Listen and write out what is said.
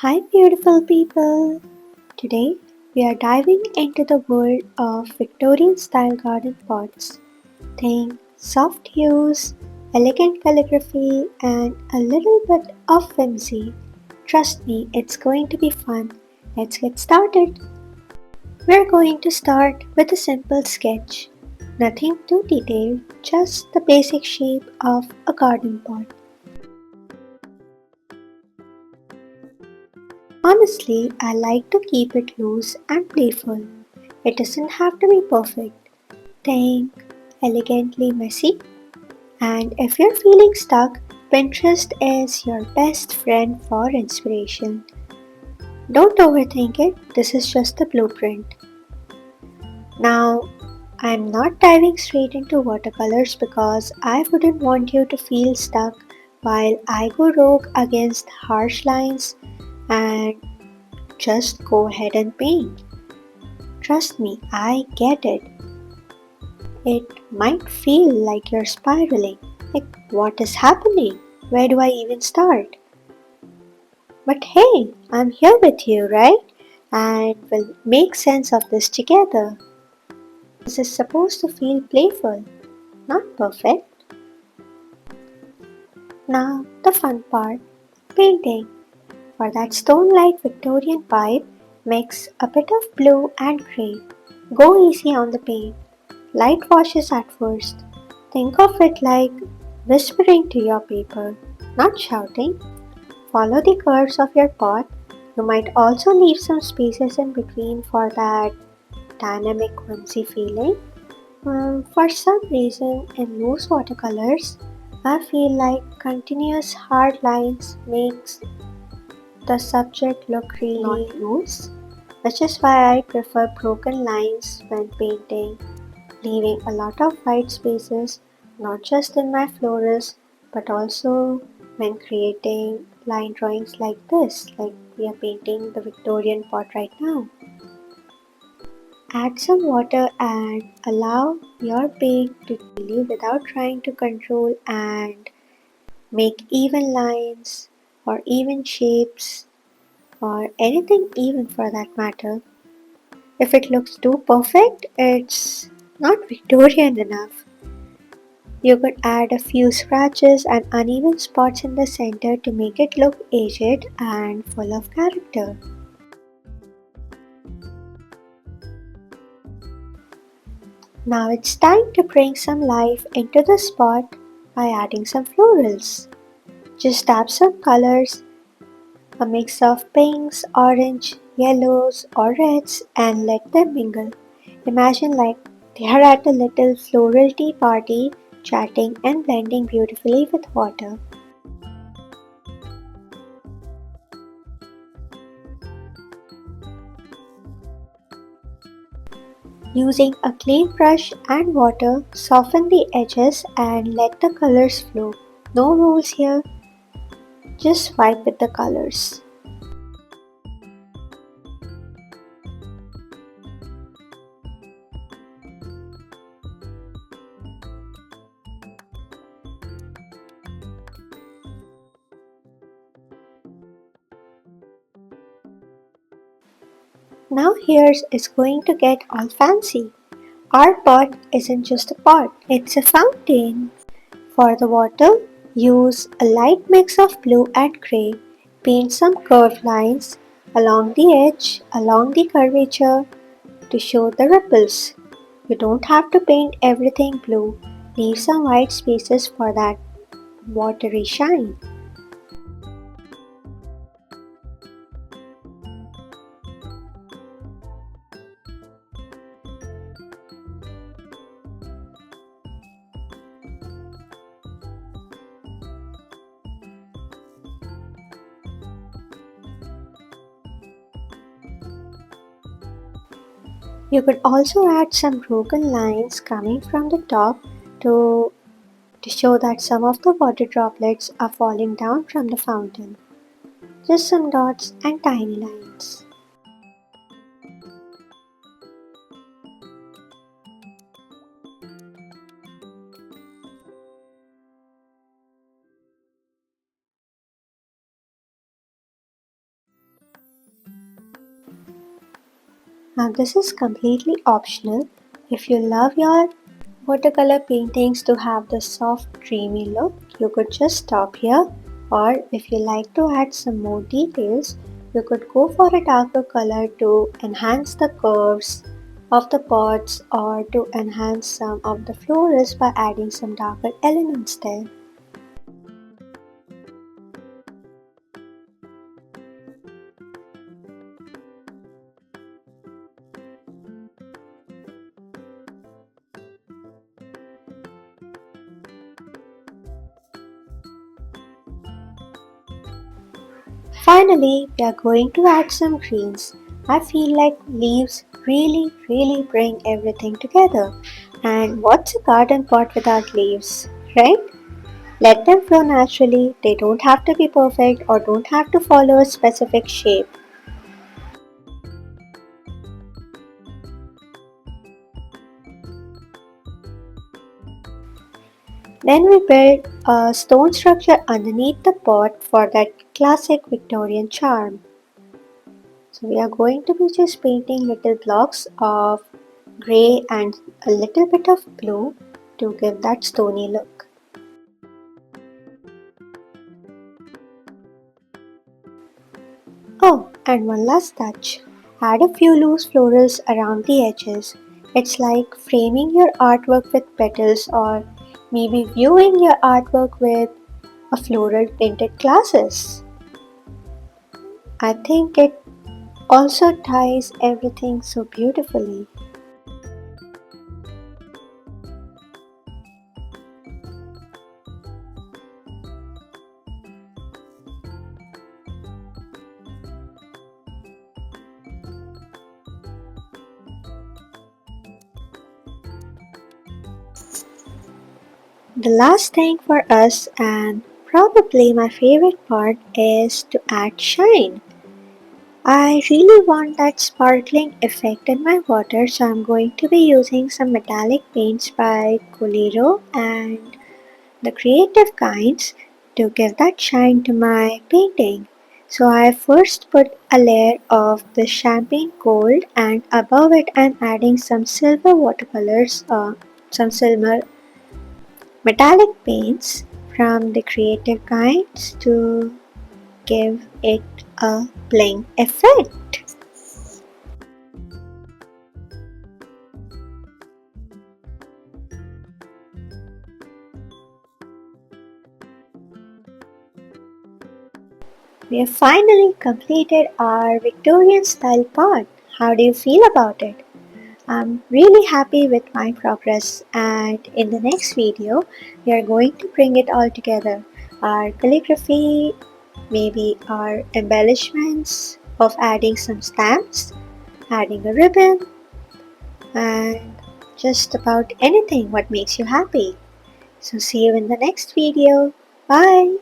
Hi, beautiful people! Today we are diving into the world of Victorian style garden pots. Think soft hues, elegant calligraphy, and a little bit of whimsy. Trust me, it's going to be fun. Let's get started. We're going to start with a simple sketch. Nothing too detailed, just the basic shape of a garden pot. Honestly, I like to keep it loose and playful. It doesn't have to be perfect. Think elegantly messy. And if you're feeling stuck, Pinterest is your best friend for inspiration. Don't overthink it, this is just the blueprint. Now, I'm not diving straight into watercolors because I wouldn't want you to feel stuck while I go rogue against harsh lines and just go ahead and paint. Trust me, I get it. It might feel like you're spiraling. Like, what is happening? Where do I even start? But hey, I'm here with you, right? And we'll make sense of this together. This is supposed to feel playful, not perfect. Now, the fun part painting. For that stone like Victorian vibe, mix a bit of blue and grey. Go easy on the paint. Light washes at first. Think of it like whispering to your paper, not shouting. Follow the curves of your pot. You might also leave some spaces in between for that dynamic whimsy feeling. For some reason, in loose watercolors, I feel like continuous hard lines makes the subject look really not loose, which is why I prefer broken lines when painting, leaving a lot of white spaces not just in my florals but also when creating line drawings like this, like we are painting the Victorian pot right now. Add some water and allow your paint to freely without trying to control and make even lines or even shapes or anything even for that matter. If it looks too perfect, it's not Victorian enough. You could add a few scratches and uneven spots in the center to make it look aged and full of character. Now it's time to bring some life into the spot by adding some florals. Just tap some colors, a mix of pinks, orange, yellows, or reds, and let them mingle. Imagine like they are at a little floral tea party, chatting and blending beautifully with water. Using a clean brush and water, soften the edges and let the colors flow. No rules here, just wipe with the colors. Now here's is going to get all fancy. Our pot isn't just a pot, it's a fountain. For the water, use a light mix of blue and grey. Paint some curved lines along the edge, along the curvature to show the ripples. You don't have to paint everything blue. Leave some white spaces for that watery shine. You could also add some broken lines coming from the top to, to show that some of the water droplets are falling down from the fountain. Just some dots and tiny lines. Now this is completely optional. If you love your watercolor paintings to have the soft dreamy look, you could just stop here, or if you like to add some more details, you could go for a darker color to enhance the curves of the pots or to enhance some of the florals by adding some darker elements there. Finally, we are going to add some greens. I feel like leaves really bring everything together. And what's a garden pot without leaves, right? Let them flow naturally. They don't have to be perfect or don't have to follow a specific shape. Then we build a stone structure underneath the pot for that classic Victorian charm. So we are going to be just painting little blocks of grey and a little bit of blue to give that stony look. Oh, and one last touch. Add a few loose florals around the edges. It's like framing your artwork with petals or maybe viewing your artwork with a floral tinted glasses. I think it also ties everything so beautifully. The last thing for us, and probably my favorite part, is to add shine. I really want that sparkling effect in my water, so I'm going to be using some metallic paints by Coliro and the creative kinds to give that shine to my painting. So I first put a layer of the champagne gold, and above it I'm adding some silver watercolors, some silver metallic paints from the creative kinds to give it a bling effect. We have finally completed our Victorian style part. How do you feel about it? I'm really happy with my progress, and in the next video we are going to bring it all together. Our calligraphy, maybe our embellishments of adding some stamps, adding a ribbon, and just about anything what makes you happy. So see you in the next video. Bye!